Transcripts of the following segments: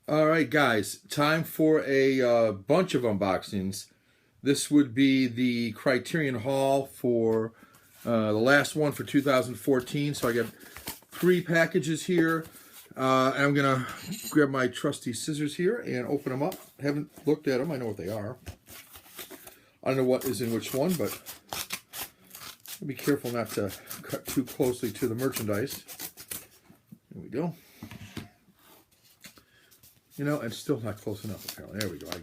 All right, guys, time for a bunch of unboxings. This would be the Criterion haul for the last one for 2014. So I got three packages here. And I'm going to grab my trusty scissors here and open them up. Haven't looked at them. I know what they are. I don't know what is in which one, but be careful not to cut too closely to the merchandise. There we go. You know, it's still not close enough, apparently. There we go. I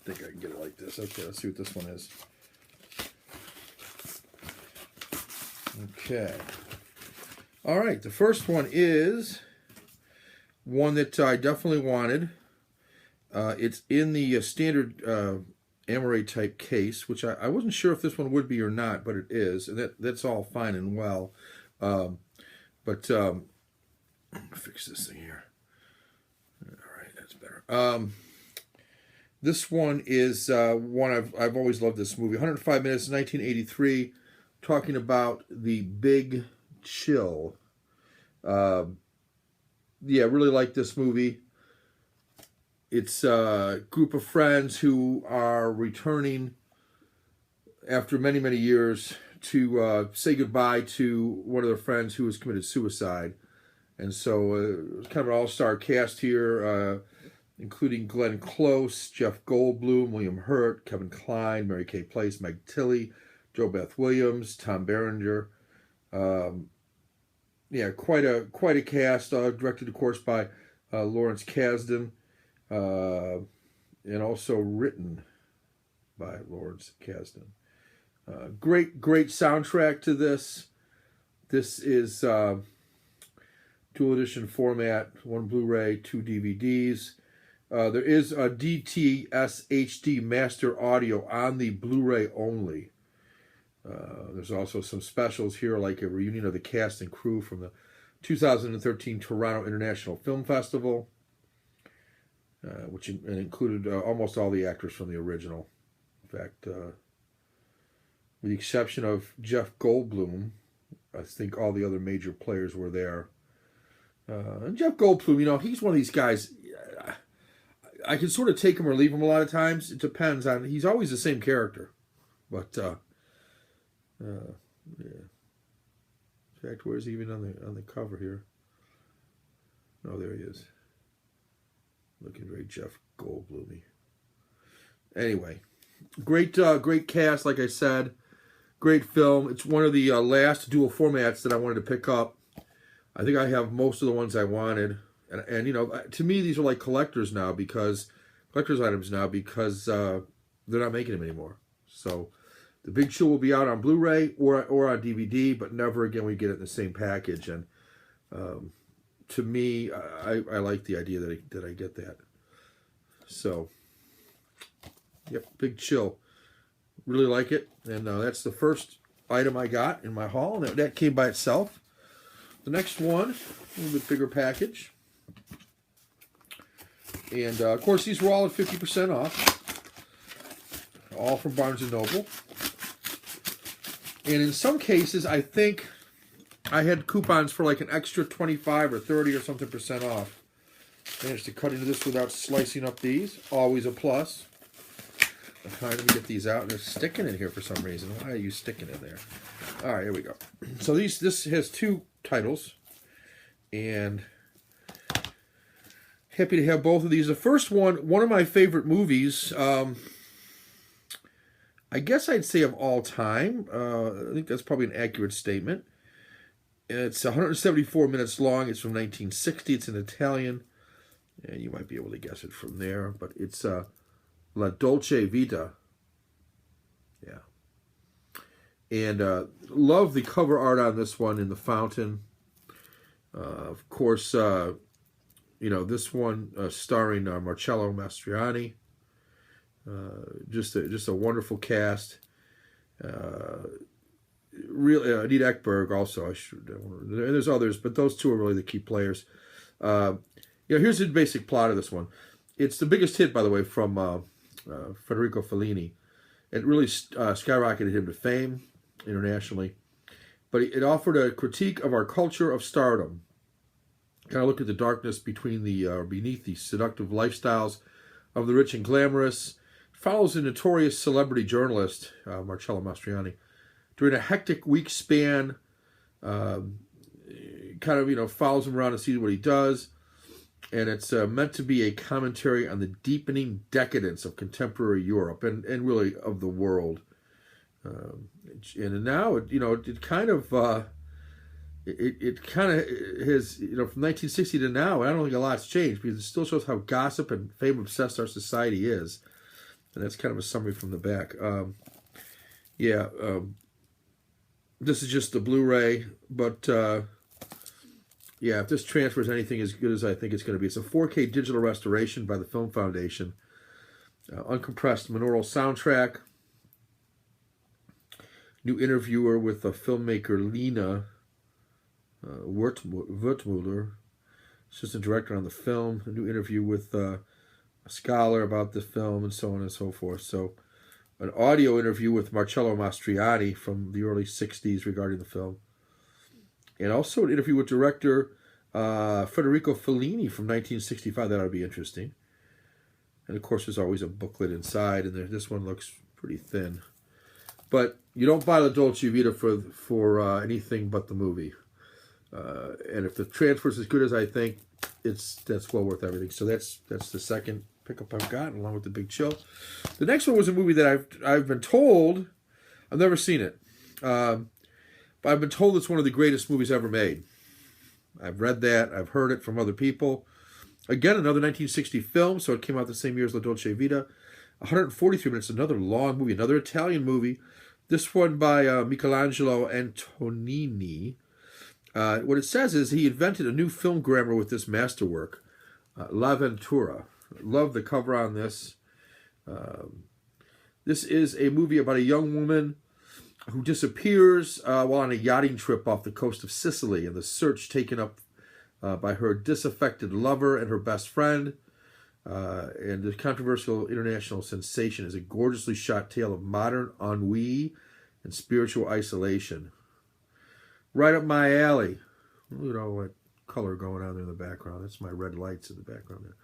think I can get it like this. Okay, let's see what this one is. Okay. All right, the first one is one that I definitely wanted. It's in the standard Amaray type case, which I wasn't sure if this one would be or not, but it is. And that's all fine and well. But fix this thing here. Better. This one is one I've always loved. This movie, 105 minutes, 1983, talking about the Big Chill. Yeah, really like this movie. It's a group of friends who are returning after many, many years to say goodbye to one of their friends who has committed suicide. And so it's kind of an all-star cast here, including Glenn Close, Jeff Goldblum, William Hurt, Kevin Kline, Mary Kay Place, Meg Tilly, Jo Beth Williams, Tom Berenger. Yeah, quite a cast. Directed, of course, by Lawrence Kasdan, and also written by Lawrence Kasdan. Great soundtrack to this. This is dual edition format, 1 Blu-ray, 2 DVDs. There is a DTS HD master audio on the Blu-ray only. There's also some specials here, like a reunion of the cast and crew from the 2013 Toronto International Film Festival, which included almost all the actors from the original. In fact, with the exception of Jeff Goldblum, I think all the other major players were there. And Jeff Goldblum, you know, he's one of these guys. I can sort of take him or leave him a lot of times. It depends on. He's always the same character, but yeah. In fact, where's he even on the cover here? Oh, there he is. Looking very Jeff Goldblum-y. Anyway, great cast. Like I said, great film. It's one of the last dual formats that I wanted to pick up. I think I have most of the ones I wanted. And you know, to me, these are like collector's items now because they're not making them anymore. So the Big Chill will be out on Blu-ray or on DVD, but never again we get it in the same package. And to me, I like the idea that I get that. So, yep, Big Chill. Really like it. And that's the first item I got in my haul. That came by itself. The next one, a little bit bigger package. And, of course, these were all at 50% off. All from Barnes & Noble. And in some cases, I think I had coupons for like an extra 25 or 30 or something % off. Managed to cut into this without slicing up these. Always a plus. Let me get these out. They're sticking in here for some reason. Why are you sticking in there? All right, here we go. So this has two titles. And happy to have both of these. The first one of my favorite movies, I guess I'd say of all time. I think that's probably an accurate statement. It's 174 minutes long. It's from 1960. It's in Italian. And you might be able to guess it from there. But it's La Dolce Vita. Yeah. And love the cover art on this one in the fountain. Of course, you know, this one starring Marcello Mastroianni. Just a wonderful cast. Real Anita Ekberg also. And there's others, but those two are really the key players. You know, here's the basic plot of this one. It's the biggest hit, by the way, from Federico Fellini. It really skyrocketed him to fame internationally. But it offered a critique of our culture of stardom. Kind of look at the darkness between beneath the seductive lifestyles of the rich and glamorous. Follows a notorious celebrity journalist, Marcello Mastroianni, during a hectic week span. Kind of, follows him around and sees what he does. And it's meant to be a commentary on the deepening decadence of contemporary Europe and really of the world. And now, it kind of has, from 1960 to now, I don't think a lot's changed because it still shows how gossip and fame obsessed our society is. And that's kind of a summary from the back. This is just the Blu-ray, but if this transfers anything as good as I think it's going to be, it's a 4K digital restoration by the Film Foundation. Uncompressed monaural soundtrack. New interviewer with the filmmaker Lena Wertmuller, assistant director on the film. A new interview with a scholar about the film, and so on and so forth. So, an audio interview with Marcello Mastroianni from the early 60s regarding the film. And also an interview with director Federico Fellini from 1965. That ought to be interesting. And of course, there's always a booklet inside, and this one looks pretty thin. But you don't buy the Dolce Vita for anything but the movie. And if the transfer's as good as I think, that's well worth everything. So that's the second pickup I've got, along with the Big Chill. The next one was a movie that I've been told, I've never seen it, but I've been told it's one of the greatest movies ever made. I've read that, I've heard it from other people. Again, another 1960 film, so it came out the same year as La Dolce Vita. 143 minutes, another long movie, another Italian movie. This one by Michelangelo Antonioni. What it says is he invented a new film grammar with this masterwork, L'Avventura. Love the cover on this. This is a movie about a young woman who disappears while on a yachting trip off the coast of Sicily, and the search taken up by her disaffected lover and her best friend. And the controversial international sensation is a gorgeously shot tale of modern ennui and spiritual isolation. Right up my alley. What color going on there in the background. That's my red lights in the background there.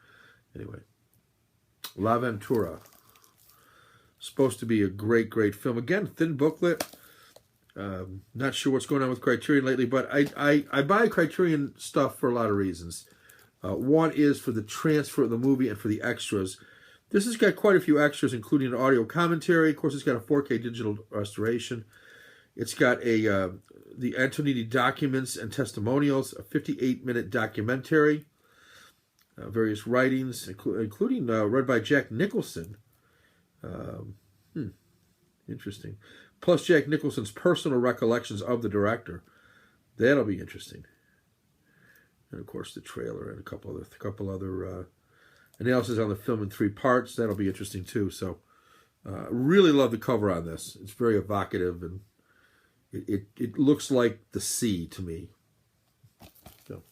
Anyway, L'Avventura. Supposed to be a great, great film. Again, thin booklet. Not sure what's going on with Criterion lately, but I buy Criterion stuff for a lot of reasons. One is for the transfer of the movie and for the extras. This has got quite a few extras, including an audio commentary. Of course, it's got a 4K digital restoration. It's got the Antonini documents and testimonials, a 58-minute documentary, various writings, including read by Jack Nicholson. Interesting. Plus Jack Nicholson's personal recollections of the director. That'll be interesting. And of course the trailer and a couple other analysis on the film in 3 parts. That'll be interesting too. So really love the cover on this. It's very evocative, and it looks like the sea to me. So,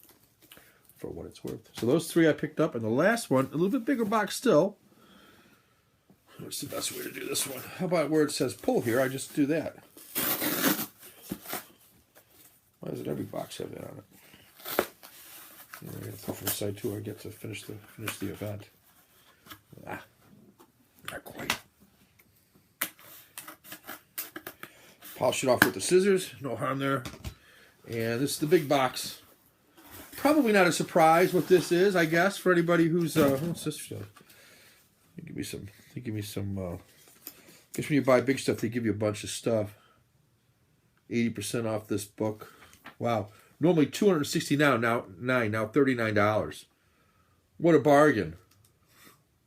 for what it's worth. So those 3 I picked up, and the last one, a little bit bigger box still. What's the best way to do this one? How about where it says pull here? I just do that. Why doesn't every box have that on it? I got to go from the side too. I get to finish the event. Not quite. Polish it off with the scissors. No harm there. And this is the big box. Probably not a surprise what this is, I guess, for anybody who's what's this stuff? Give me some. I guess when you buy big stuff, they give you a bunch of stuff. 80% off this book. Wow. Normally $269, now $39. What a bargain.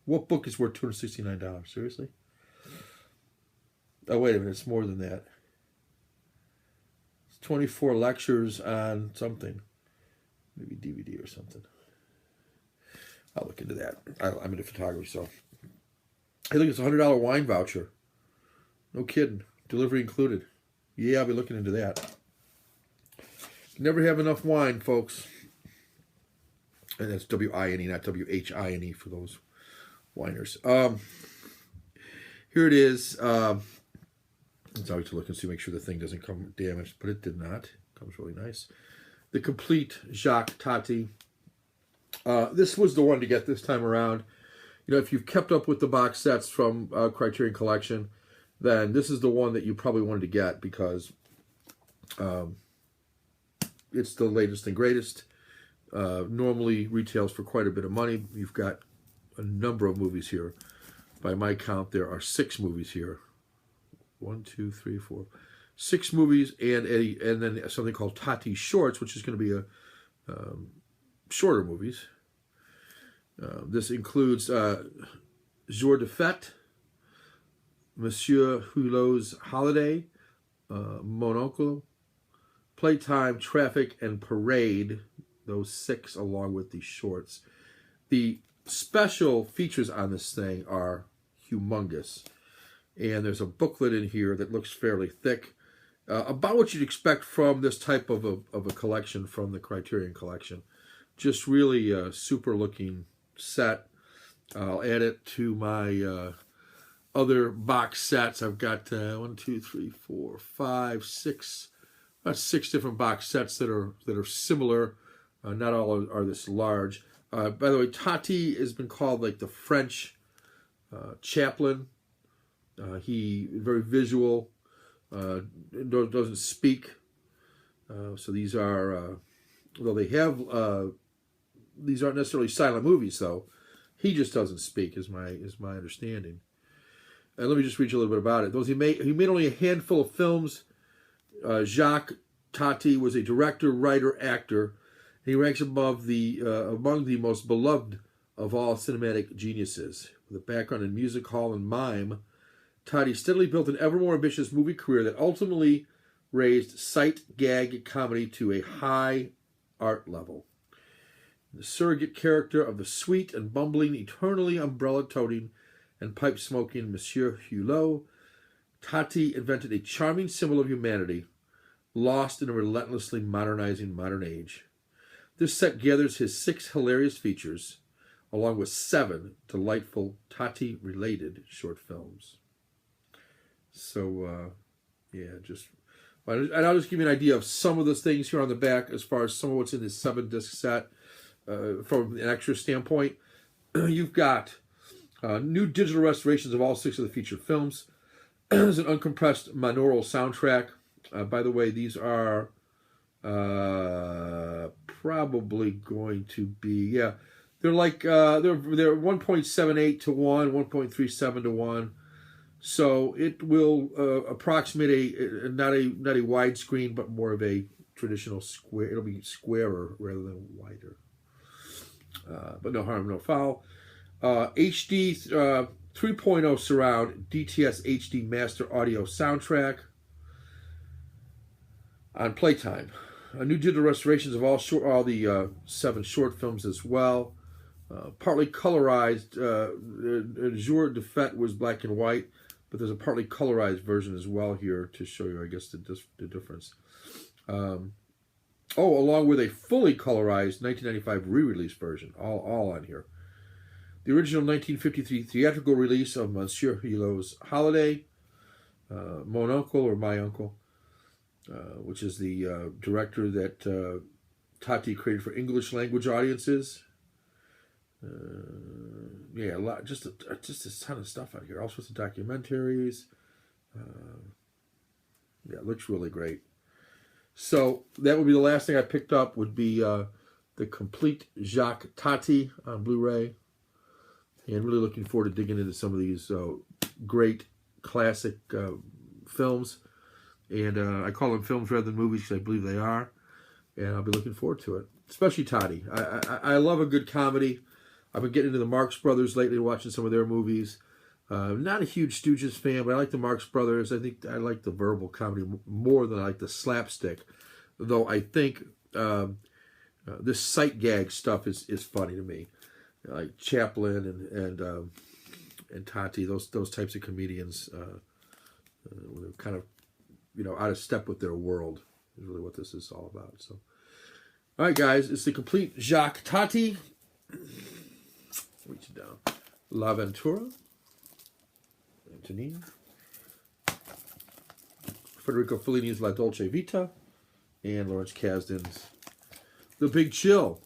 What book is worth $269? Seriously? Oh, wait a minute. It's more than that. It's 24 lectures on something. Maybe DVD or something. I'll look into that. I'm into photography, so. Hey, look, it's a $100 wine voucher. No kidding. Delivery included. Yeah, I'll be looking into that. Never have enough wine, folks. And that's W-I-N-E, not W-H-I-N-E for those winers. Here it is. It's always to look and see, make sure the thing doesn't come damaged, but it did not. It comes really nice. The complete Jacques Tati This was the one to get this time around. You know, if you've kept up with the box sets from Criterion Collection, then this is the one that you probably wanted to get because it's the latest and greatest. Normally retails for quite a bit of money. You've got a number of movies here. By my count, there are 6 movies here. 1, 2, 3, 4, 6 movies, and then something called Tati Shorts, which is going to be a shorter movies. This includes Jour de Fête, Monsieur Hulot's Holiday, Mon Oncle, Playtime, Traffic, and Parade. Those 6 along with the shorts. The special features on this thing are humongous. And there's a booklet in here that looks fairly thick. About what you'd expect from this type of a collection from the Criterion Collection. Just really a super looking set. I'll add it to my other box sets. I've got 1, 2, 3, 4, 5, 6, about 6 different box sets that are similar. Not all are this large. By the way, Tati has been called like the French Chaplin. He very visual. Doesn't speak. So these are, although they have, these aren't necessarily silent movies though. He just doesn't speak, is my understanding. And let me just read you a little bit about it. He made only a handful of films. Jacques Tati was a director, writer, actor. He ranks above among the most beloved of all cinematic geniuses. With a background in music hall and mime, Tati steadily built an ever more ambitious movie career that ultimately raised sight gag comedy to a high art level. The surrogate character of the sweet and bumbling, eternally umbrella-toting and pipe-smoking Monsieur Hulot, Tati invented a charming symbol of humanity, lost in a relentlessly modernizing modern age. This set gathers his 6 hilarious features, along with 7 delightful Tati-related short films. So, yeah, and I'll just give you an idea of some of the things here on the back as far as some of what's in this 7-disc set from an extra standpoint. You've got new digital restorations of all 6 of the featured films. There's an uncompressed monaural soundtrack. By the way, these are probably going to be, they're like, they're 1.78 to 1, 1.37 to 1. So it will approximate not a widescreen, but more of a traditional square. It'll be squarer rather than wider. But no harm, no foul. HD 3.0 surround DTS HD master audio soundtrack on Playtime. New digital restorations of all the 7 short films as well. Partly colorized. Jour de Fête was black and white, but there's a partly colorized version as well here to show you, I guess, the difference. Along with a fully colorized 1995 re-release version, all on here. The original 1953 theatrical release of Monsieur Hulot's Holiday, Mon Oncle or My Uncle, which is the director that Tati created for English language audiences. A lot, just a ton of stuff out here. All sorts of documentaries. It looks really great. So that would be the last thing I picked up. Would be the complete Jacques Tati on Blu-ray, and really looking forward to digging into some of these great classic films. And I call them films rather than movies because I believe they are. And I'll be looking forward to it, especially Tati. I love a good comedy. I've been getting into the Marx Brothers lately, watching some of their movies. Not a huge Stooges fan, but I like the Marx Brothers. I think I like the verbal comedy more than I like the slapstick. Though I think this sight gag stuff is funny to me. Like Chaplin and Tati, those types of comedians, they're kind of out of step with their world is really what this is all about. So, all right, guys, it's the complete Jacques Tati. Reach it down. L'Avventura. Antonini. Federico Fellini's La Dolce Vita. And Lawrence Kasdan's The Big Chill.